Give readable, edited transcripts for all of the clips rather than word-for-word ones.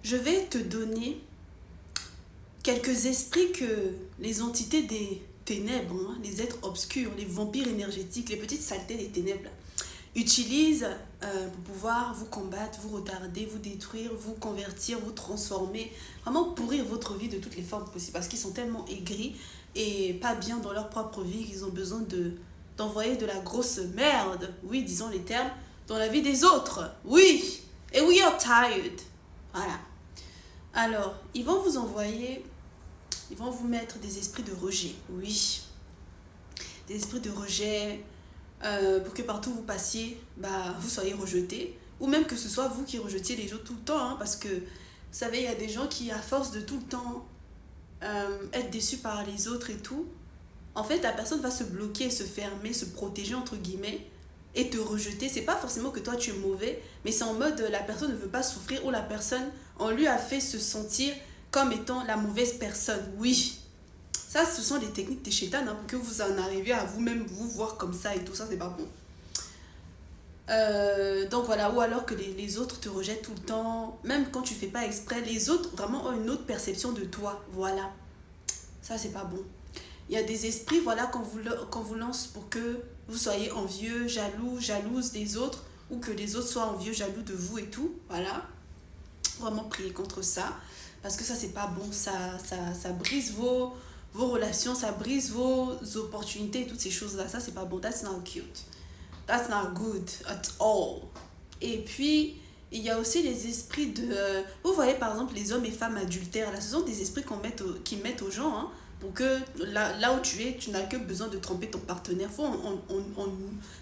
je vais te donner quelques esprits que les entités des ténèbres, hein, les êtres obscurs, les vampires énergétiques, les petites saletés des ténèbres, utilisent pour pouvoir vous combattre, vous retarder, vous détruire, vous convertir, vous transformer, vraiment pourrir votre vie de toutes les formes possibles parce qu'ils sont tellement aigris et pas bien dans leur propre vie qu'ils ont besoin d'envoyer de la grosse merde, oui, disons les termes, dans la vie des autres. Oui, et we are tired. Voilà. Alors, ils vont vous envoyer, ils vont vous mettre des esprits de rejet, oui. Des esprits de rejet, pour que partout où vous passiez, vous soyez rejetés. Ou même que ce soit vous qui rejetiez les autres tout le temps. Hein, parce que, vous savez, il y a des gens qui, à force de tout le temps être déçus par les autres et tout, en fait, la personne va se bloquer, se fermer, se protéger, entre guillemets, et te rejeter. C'est pas forcément que toi, tu es mauvais, mais c'est en mode la personne ne veut pas souffrir ou la personne, on lui a fait se sentir comme étant la mauvaise personne. Oui. Ça, ce sont des techniques des chétanes, hein, pour que vous en arriviez à vous-même vous voir comme ça et tout ça, c'est pas bon. Donc voilà, ou alors que les autres te rejettent tout le temps, même quand tu fais pas exprès, les autres vraiment ont une autre perception de toi, voilà. Ça, c'est pas bon. Il y a des esprits, voilà, qu'on vous lance pour que vous soyez envieux, jaloux, jalouse des autres, ou que les autres soient envieux, jaloux de vous et tout, voilà. Vraiment prier contre ça, parce que ça, c'est pas bon, ça brise vos relations, ça brise vos opportunités et toutes ces choses-là. Ça, c'est pas bon. That's not cute. That's not good at all. Et puis, il y a aussi les esprits de... vous voyez, par exemple, les hommes et femmes adultères. Là, ce sont des esprits qui mettent aux gens, hein, pour que là où tu es, tu n'as que besoin de tromper ton partenaire. Il faut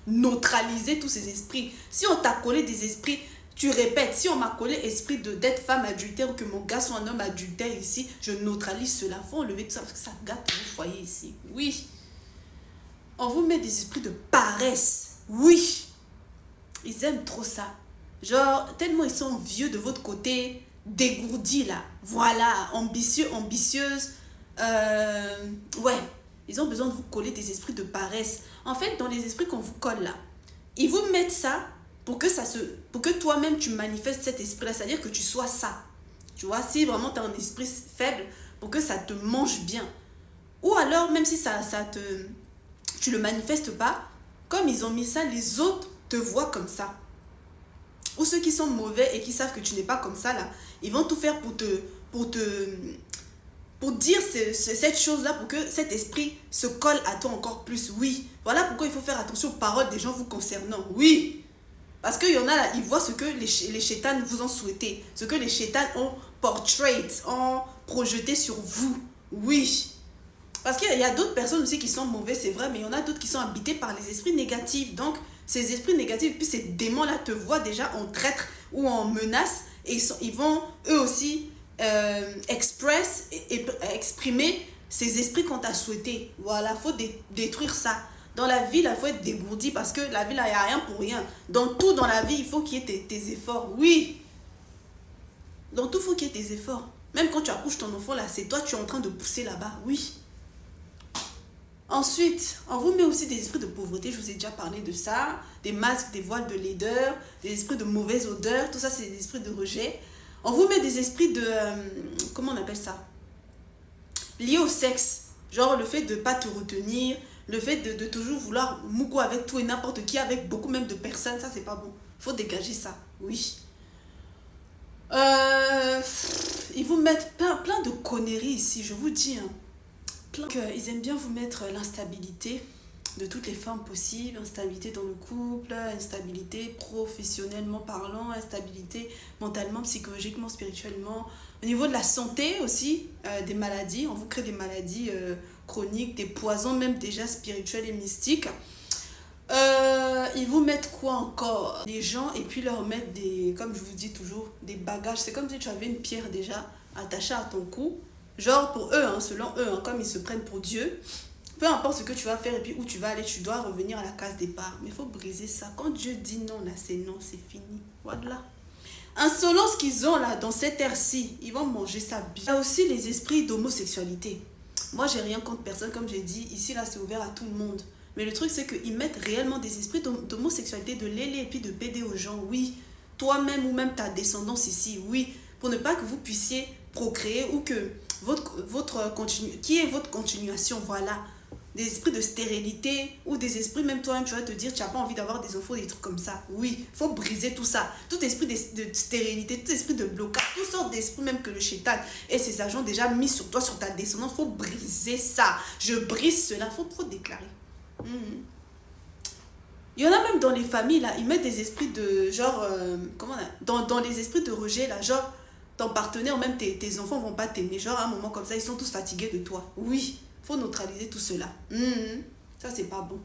neutraliser tous ces esprits. Si on t'a collé des esprits... Tu répètes, si on m'a collé esprit d'être femme adultère ou que mon gars soit un homme adultère ici, je neutralise cela. Il faut enlever tout ça parce que ça gâte le foyer ici. Oui. On vous met des esprits de paresse. Oui. Ils aiment trop ça. Genre, tellement ils sont vieux de votre côté, dégourdis là. Voilà, ambitieux, ambitieuses. Ouais. Ils ont besoin de vous coller des esprits de paresse. En fait, dans les esprits qu'on vous colle là, ils vous mettent ça pour que toi-même tu manifestes cet esprit-là, c'est-à-dire que tu sois ça. Tu vois, si vraiment tu as un esprit faible, pour que ça te mange bien. Ou alors, même si tu le manifestes pas, comme ils ont mis ça, les autres te voient comme ça. Ou ceux qui sont mauvais et qui savent que tu n'es pas comme ça, là, ils vont tout faire pour dire cette chose-là, pour que cet esprit se colle à toi encore plus. Oui, voilà pourquoi il faut faire attention aux paroles des gens vous concernant. Oui. Parce qu'il y en a là, ils voient ce que les chétanes vous ont souhaité, ce que les chétanes ont ont projeté sur vous. Oui. Parce qu'il y a d'autres personnes aussi qui sont mauvaises, c'est vrai, mais il y en a d'autres qui sont habitées par les esprits négatifs. Donc, ces esprits négatifs, puis ces démons-là te voient déjà en traître ou en menace, et ils vont eux aussi exprimer ces esprits qu'on t'a souhaité. Voilà, il faut détruire ça. Dans la vie, il faut être dégourdi parce que la vie, il n'y a rien pour rien. Dans tout, dans la vie, il faut qu'il y ait tes efforts. Oui. Dans tout, il faut qu'il y ait tes efforts. Même quand tu accouches ton enfant, là, c'est toi, tu es en train de pousser là-bas. Oui. Ensuite, on vous met aussi des esprits de pauvreté. Je vous ai déjà parlé de ça. Des masques, des voiles de laideur, des esprits de mauvaise odeur. Tout ça, c'est des esprits de rejet. On vous met des esprits de... comment on appelle ça? Liés au sexe. Genre le fait de ne pas te retenir, le fait de toujours vouloir mouko avec tout et n'importe qui, avec beaucoup même de personnes, ça c'est pas bon. Faut dégager ça, oui. Ils vous mettent plein de conneries ici, je vous dis. Hein. Ils aiment bien vous mettre l'instabilité de toutes les formes possibles, instabilité dans le couple, instabilité professionnellement parlant, instabilité mentalement, psychologiquement, spirituellement. Au niveau de la santé aussi, des maladies, on vous crée des maladies chroniques, des poisons même déjà spirituels et mystiques. Ils vous mettent quoi encore? Les gens, et puis leur mettre des, comme je vous dis toujours, des bagages. C'est comme si tu avais une pierre déjà attachée à ton cou. Genre pour eux, hein, selon eux, hein, comme ils se prennent pour Dieu, peu importe ce que tu vas faire et puis où tu vas aller, tu dois revenir à la case départ. Mais il faut briser ça. Quand Dieu dit non, là c'est non, c'est fini. Voilà. Insolence qu'ils ont là, dans cette ère-ci, ils vont manger ça bien. Il y a aussi les esprits d'homosexualité. Moi, j'ai rien contre personne, comme j'ai dit. Ici, là, c'est ouvert à tout le monde. Mais le truc, c'est qu'ils mettent réellement des esprits d'homosexualité, de lélé et puis de pédé aux gens. Oui, toi-même ou même ta descendance ici, oui. pour ne pas que vous puissiez procréer ou que qui est votre continuation, voilà. Des esprits de stérilité ou des esprits, même toi-même, tu vas te dire, tu n'as pas envie d'avoir des enfants, des trucs comme ça. Oui, il faut briser tout ça. Tout esprit de stérilité, tout esprit de blocage, toutes sortes d'esprits, même que le shaitan et ses agents déjà mis sur toi, sur ta descendance, il faut briser ça. Je brise cela, il faut trop déclarer. Il y en a même dans les familles, là, ils mettent des esprits de genre, dans les esprits de rejet, là, genre, ton partenaire, même tes enfants vont pas t'aimer. Genre, à un moment comme ça, ils sont tous fatigués de toi. Oui, faut neutraliser tout cela. Ça, c'est pas bon.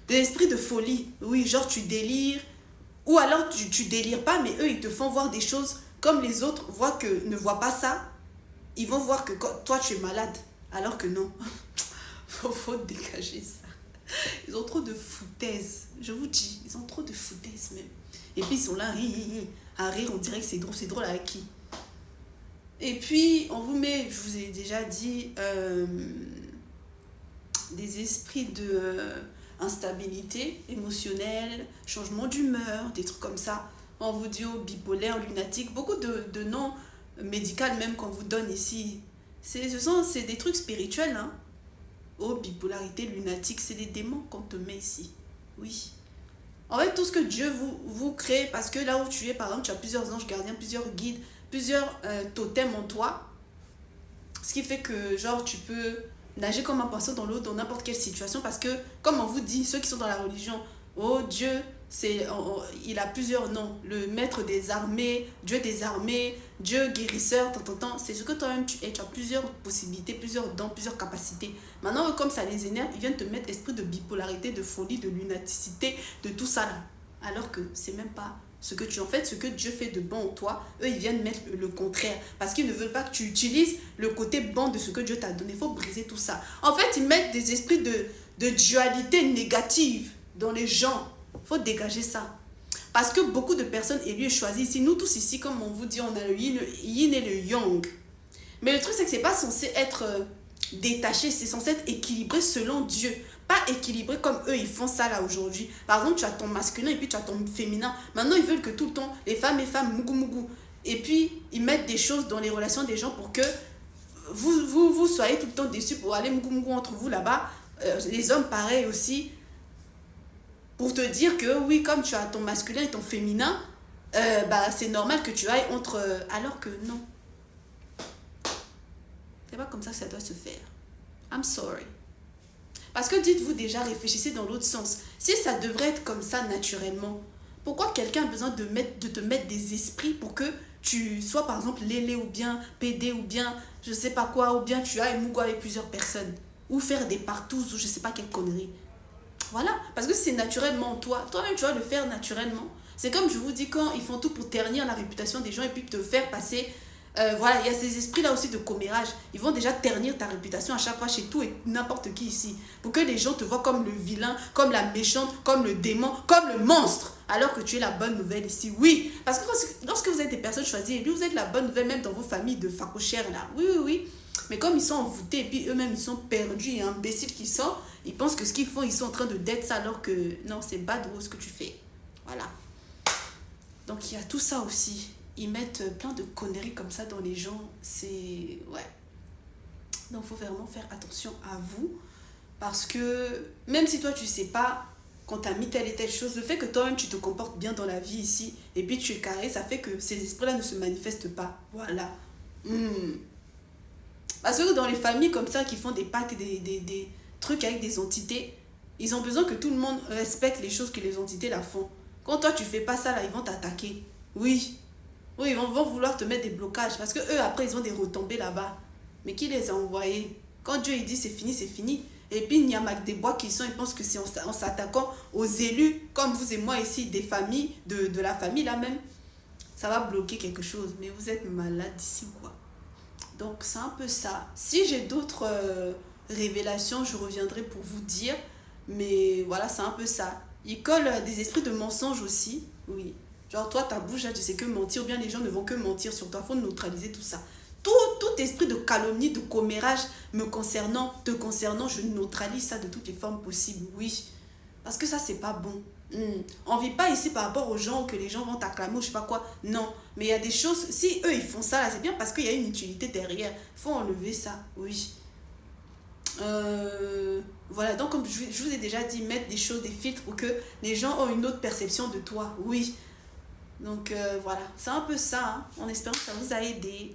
Des esprits de folie. Oui, genre, tu délires. Ou alors, tu délires pas, mais eux, ils te font voir des choses comme les autres ne voient pas ça. Ils vont voir que toi, tu es malade. Alors que non. faut dégager ça. Ils ont trop de foutaise. Je vous dis, ils ont trop de foutaise même. Et puis, ils sont là, à rire, on dirait que c'est drôle. C'est drôle à qui? Et puis, on vous met, je vous ai déjà dit, des esprits de instabilité émotionnelle, changement d'humeur, des trucs comme ça. On vous dit bipolaire, lunatique, beaucoup de noms médicaux même qu'on vous donne ici. C'est des trucs spirituels, hein. Bipolarité, lunatique, c'est des démons qu'on te met ici. Oui. En fait, tout ce que Dieu vous crée, parce que là où tu es, par exemple, tu as plusieurs anges gardiens, plusieurs guides, plusieurs totems en toi. Ce qui fait que, genre, tu peux nager comme un poisson dans l'eau dans n'importe quelle situation. Parce que, comme on vous dit, ceux qui sont dans la religion, Dieu, il a plusieurs noms. Le maître des armées, Dieu des armées, Dieu guérisseur, c'est ce que toi-même tu es. Tu as plusieurs possibilités, plusieurs dons, plusieurs capacités. Maintenant, comme ça les énerve, ils viennent te mettre esprit de bipolarité, de folie, de lunaticité, de tout ça là. Alors que c'est même pas ce que tu en fait, ce que Dieu fait de bon en toi. Eux, ils viennent mettre le contraire. Parce qu'ils ne veulent pas que tu utilises le côté bon de ce que Dieu t'a donné. Il faut briser tout ça. En fait, ils mettent des esprits de dualité négative dans les gens. Il faut dégager ça. Parce que beaucoup de personnes élues et choisies ici, nous tous ici, comme on vous dit, on a le yin et le yang. Mais le truc, c'est que ce n'est pas censé être détaché, c'est censé être équilibré selon Dieu. Pas équilibré comme eux, ils font ça là aujourd'hui. Par exemple, tu as ton masculin et puis tu as ton féminin. Maintenant, ils veulent que tout le temps, les femmes et femmes, mougou mougou. Et puis, ils mettent des choses dans les relations des gens pour que vous soyez tout le temps déçus pour aller mougou mougou entre vous là-bas. Les hommes, pareil aussi. Pour te dire que oui, comme tu as ton masculin et ton féminin, c'est normal que tu ailles entre... alors que non. C'est pas comme ça que ça doit se faire. I'm sorry. Parce que dites-vous déjà, réfléchissez dans l'autre sens. Si ça devrait être comme ça naturellement, pourquoi quelqu'un a besoin de te mettre des esprits pour que tu sois par exemple lélé ou bien pédé ou bien je sais pas quoi, ou bien tu ailles mougou avec plusieurs personnes, ou faire des partous ou je sais pas quelle connerie. Voilà, parce que c'est naturellement en toi. Toi-même, tu vas le faire naturellement. C'est comme je vous dis, quand ils font tout pour ternir la réputation des gens et puis te faire passer... voilà, il y a ces esprits-là aussi de commérage. Ils vont déjà ternir ta réputation à chaque fois chez tout et n'importe qui ici. Pour que les gens te voient comme le vilain, comme la méchante, comme le démon, comme le monstre. Alors que tu es la bonne nouvelle ici. Oui, parce que lorsque vous êtes des personnes choisies, vous êtes la bonne nouvelle même dans vos familles de facochères là. Oui. Mais comme ils sont envoûtés et puis eux-mêmes ils sont perdus et imbéciles qu'ils sont, ils pensent que ce qu'ils font, ils sont en train de d'être ça alors que non, c'est bad ce que tu fais. Voilà. Donc il y a tout ça aussi. Ils mettent plein de conneries comme ça dans les gens. C'est... ouais. Donc il faut vraiment faire attention à vous. Parce que même si toi tu sais pas qu'on t'a mis telle et telle chose, le fait que toi-même tu te comportes bien dans la vie ici et puis tu es carré, ça fait que ces esprits-là ne se manifestent pas. Voilà. Parce que dans les familles comme ça qui font des pactes et des trucs avec des entités, ils ont besoin que tout le monde respecte les choses que les entités là font. Quand toi tu fais pas ça là, ils vont t'attaquer. Oui, ils vont vouloir te mettre des blocages parce que eux après ils ont des retombées là-bas. Mais qui les a envoyés? Quand Dieu il dit c'est fini, c'est fini. Et puis il y a des bois qui sont, ils pensent que c'est en s'attaquant aux élus comme vous et moi ici, des familles, de la famille là même, ça va bloquer quelque chose. Mais vous êtes malade ici quoi. Donc c'est un peu ça. Si j'ai d'autres révélations, je reviendrai pour vous dire. Mais voilà, c'est un peu ça. Ils collent des esprits de mensonges aussi. Oui. Genre toi, ta bouche, là, tu sais que mentir. Ou bien les gens ne vont que mentir sur toi. Il faut neutraliser tout ça. Tout esprit de calomnie, de commérage te concernant, je neutralise ça de toutes les formes possibles. Oui. Parce que ça, c'est pas bon. On ne vit pas ici par rapport aux gens que les gens vont t'acclamer ou je sais pas quoi. Non. Mais il y a des choses, si eux ils font ça là, c'est bien parce qu'il y a une utilité derrière. Il faut enlever ça, oui. Voilà, donc comme je vous ai déjà dit, mettre des choses, des filtres pour que les gens ont une autre perception de toi, oui. Donc voilà, c'est un peu ça, hein, en espérant que ça vous a aidé.